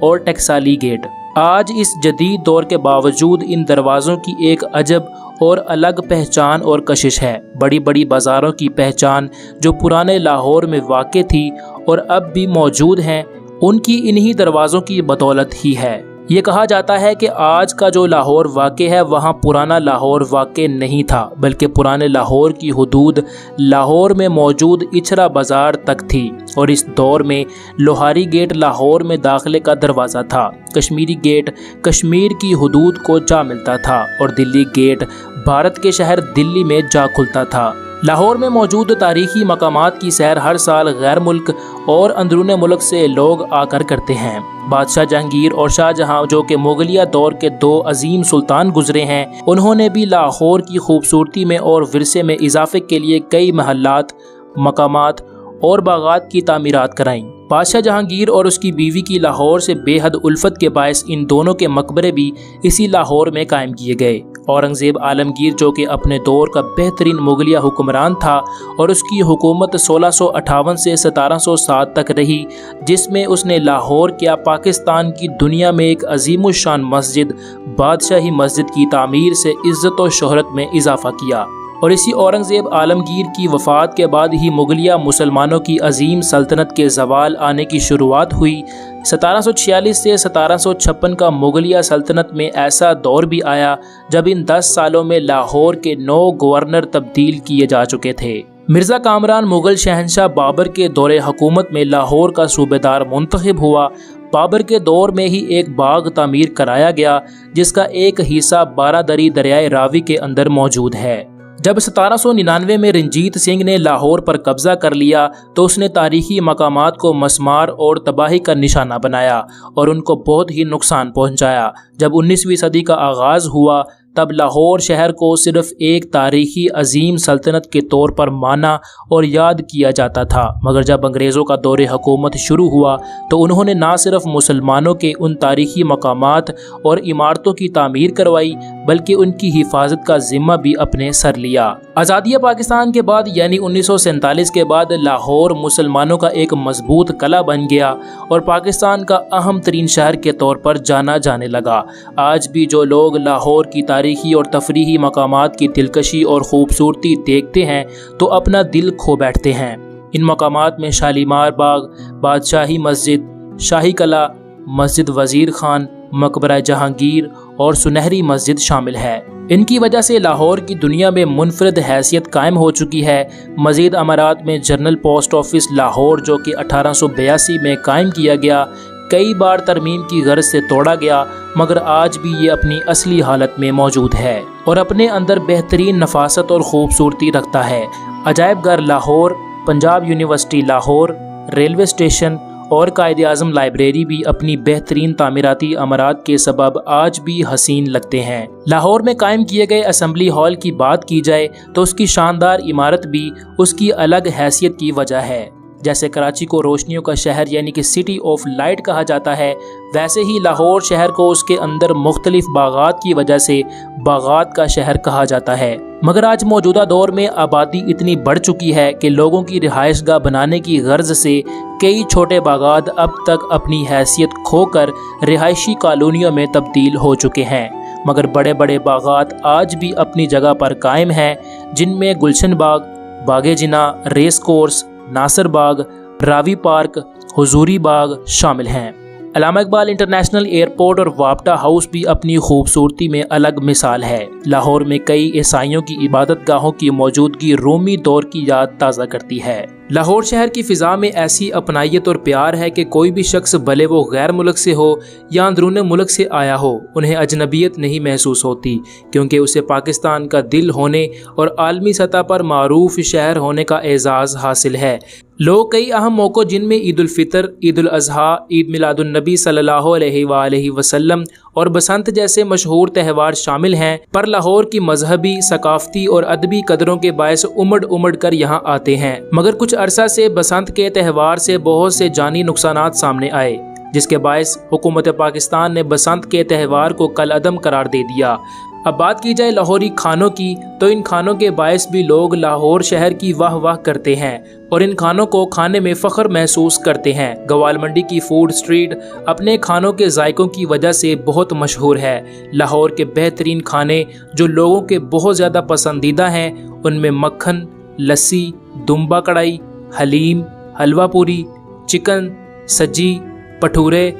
اور ٹکسالی گیٹ۔ آج اس جدید دور کے باوجود ان دروازوں کی ایک عجب اور الگ پہچان اور کشش ہے۔ بڑی بڑی بازاروں کی پہچان جو پرانے لاہور میں واقع تھی اور اب بھی موجود ہیں، ان کی انہی دروازوں کی بدولت ہی ہے۔ یہ کہا جاتا ہے کہ آج کا جو لاہور واقع ہے وہاں پرانا لاہور واقع نہیں تھا، بلکہ پرانے لاہور کی حدود لاہور میں موجود اچھرا بازار تک تھی، اور اس دور میں لوہاری گیٹ لاہور میں داخلے کا دروازہ تھا، کشمیری گیٹ کشمیر کی حدود کو جا ملتا تھا، اور دلی گیٹ بھارت کے شہر دلی میں جا کھلتا تھا۔ لاہور میں موجود تاریخی مقامات کی سیر ہر سال غیر ملک اور اندرون ملک سے لوگ آ کر کرتے ہیں۔ بادشاہ جہانگیر اور شاہ جہاں جو کہ مغلیہ دور کے دو عظیم سلطان گزرے ہیں، انہوں نے بھی لاہور کی خوبصورتی میں اور ورثے میں اضافے کے لیے کئی محلات، مقامات اور باغات کی تعمیرات کرائیں۔ بادشاہ جہانگیر اور اس کی بیوی کی لاہور سے بے حد الفت کے باعث ان دونوں کے مقبرے بھی اسی لاہور میں قائم کیے گئے۔ اورنگزیب عالمگیر جو کہ اپنے دور کا بہترین مغلیہ حکمران تھا اور اس کی حکومت 1658 سے 1707 تک رہی، جس میں اس نے لاہور کیا پاکستان کی دنیا میں ایک عظیم الشان مسجد بادشاہی مسجد کی تعمیر سے عزت و شہرت میں اضافہ کیا۔ اور اسی اورنگزیب عالمگیر کی وفات کے بعد ہی مغلیہ مسلمانوں کی عظیم سلطنت کے زوال آنے کی شروعات ہوئی۔ 1746 سے 1756 کا مغلیہ سلطنت میں ایسا دور بھی آیا جب ان 10 سالوں میں لاہور کے 9 گورنر تبدیل کیے جا چکے تھے۔ مرزا کامران مغل شہنشاہ بابر کے دور حکومت میں لاہور کا صوبیدار منتخب ہوا۔ بابر کے دور میں ہی ایک باغ تعمیر کرایا گیا جس کا ایک حصہ 12 دری دریائے راوی کے اندر موجود ہے۔ جب 1799 میں رنجیت سنگھ نے لاہور پر قبضہ کر لیا تو اس نے تاریخی مقامات کو مسمار اور تباہی کا نشانہ بنایا اور ان کو بہت ہی نقصان پہنچایا۔ جب 19ویں صدی کا آغاز ہوا تب لاہور شہر کو صرف ایک تاریخی عظیم سلطنت کے طور پر مانا اور یاد کیا جاتا تھا، مگر جب انگریزوں کا دور حکومت شروع ہوا تو انہوں نے نہ صرف مسلمانوں کے ان تاریخی مقامات اور عمارتوں کی تعمیر کروائی بلکہ ان کی حفاظت کا ذمہ بھی اپنے سر لیا۔ آزادی پاکستان کے بعد یعنی 1947 کے بعد لاہور مسلمانوں کا ایک مضبوط قلعہ بن گیا اور پاکستان کا اہم ترین شہر کے طور پر جانا جانے لگا۔ آج بھی جو لوگ لاہور کی تاریخی اور تفریحی مقامات کی دلکشی اور خوبصورتی دیکھتے ہیں تو اپنا دل کھو بیٹھتے ہیں۔ ان مقامات میں شالیمار باغ، بادشاہی مسجد، شاہی قلعہ، مسجد وزیر خان، مقبرہ جہانگیر اور سنہری مسجد شامل ہے۔ ان کی وجہ سے لاہور کی دنیا میں منفرد حیثیت قائم ہو چکی ہے۔ مزید امارات میں جنرل پوسٹ آفس لاہور جو کہ 1882 میں قائم کیا گیا، کئی بار ترمیم کی غرض سے توڑا گیا، مگر آج بھی یہ اپنی اصلی حالت میں موجود ہے اور اپنے اندر بہترین نفاست اور خوبصورتی رکھتا ہے۔ عجائب گھر Lahore, Punjab university Lahore, railway station اور قائد اعظم لائبریری بھی اپنی بہترین تعمیراتی امارات کے سبب آج بھی حسین لگتے ہیں۔ لاہور میں قائم کیے گئے اسمبلی ہال کی بات کی جائے تو اس کی شاندار عمارت بھی اس کی الگ حیثیت کی وجہ ہے۔ جیسے کراچی کو روشنیوں کا شہر یعنی کہ سٹی آف لائٹ کہا جاتا ہے، ویسے ہی لاہور شہر کو اس کے اندر مختلف باغات کی وجہ سے باغات کا شہر کہا جاتا ہے۔ مگر آج موجودہ دور میں آبادی اتنی بڑھ چکی ہے کہ لوگوں کی رہائش گاہ بنانے کی غرض سے کئی چھوٹے باغات اب تک اپنی حیثیت کھو کر رہائشی کالونیوں میں تبدیل ہو چکے ہیں، مگر بڑے بڑے باغات آج بھی اپنی جگہ پر قائم ہیں، جن میں گلشن باغ، باغ جناح، ریس کورس، ناصر باغ، راوی پارک، حضوری باغ شامل ہیں۔ علامہ اقبال انٹرنیشنل ایئرپورٹ اور وابٹا ہاؤس بھی اپنی خوبصورتی میں الگ مثال ہے۔ لاہور میں کئی عیسائیوں کی عبادت گاہوں کی موجودگی رومی دور کی یاد تازہ کرتی ہے۔ لاہور شہر کی فضا میں ایسی اپنائیت اور پیار ہے کہ کوئی بھی شخص بھلے وہ غیر ملک سے ہو یا اندرون ملک سے آیا ہو، انہیں اجنبیت نہیں محسوس ہوتی، کیونکہ اسے پاکستان کا دل ہونے اور عالمی سطح پر معروف شہر ہونے کا اعزاز حاصل ہے۔ لوگ کئی اہم موقعوں جن میں عید الفطر، عید الاضحیٰ، عید میلاد النبی صلی اللہ علیہ وآلہ وسلم اور بسنت جیسے مشہور تہوار شامل ہیں، پر لاہور کی مذہبی، ثقافتی اور ادبی قدروں کے باعث امڑ کر یہاں آتے ہیں۔ مگر کچھ عرصہ سے بسنت کے تہوار سے بہت سے جانی نقصانات سامنے آئے، جس کے باعث حکومت پاکستان نے بسنت کے تہوار کو کالعدم قرار دے دیا۔ اب بات کی جائے لاہوری کھانوں کی تو ان کھانوں کے باعث بھی لوگ لاہور شہر کی واہ واہ کرتے ہیں اور ان کھانوں کو کھانے میں فخر محسوس کرتے ہیں۔ گوال منڈی کی فوڈ سٹریٹ اپنے کھانوں کے ذائقوں کی وجہ سے بہت مشہور ہے۔ لاہور کے بہترین کھانے جو لوگوں کے بہت زیادہ پسندیدہ ہیں ان میں مکھن، لسی، دمبا کڑھائی، حلیم، حلوہ پوری، چکن، سجی، پٹھورے،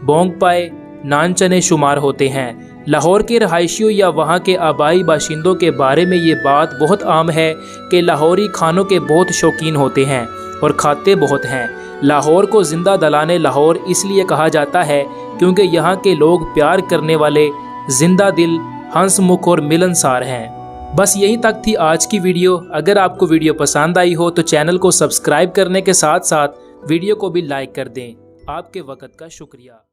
بونگ پائے، نان چنے شمار ہوتے ہیں۔ لاہور کے رہائشیوں یا وہاں کے آبائی باشندوں کے بارے میں یہ بات بہت عام ہے کہ لاہوری کھانوں کے بہت شوقین ہوتے ہیں اور کھاتے بہت ہیں۔ لاہور کو زندہ دلانے لاہور اس لیے کہا جاتا ہے کیونکہ یہاں کے لوگ پیار کرنے والے، زندہ دل، ہنس مکھ اور ملنسار ہیں۔ بس یہیں تک تھی آج کی ویڈیو۔ اگر آپ کو ویڈیو پسند آئی ہو تو چینل کو سبسکرائب کرنے کے ساتھ ساتھ ویڈیو کو بھی لائک کر دیں۔ آپ کے وقت کا شکریہ۔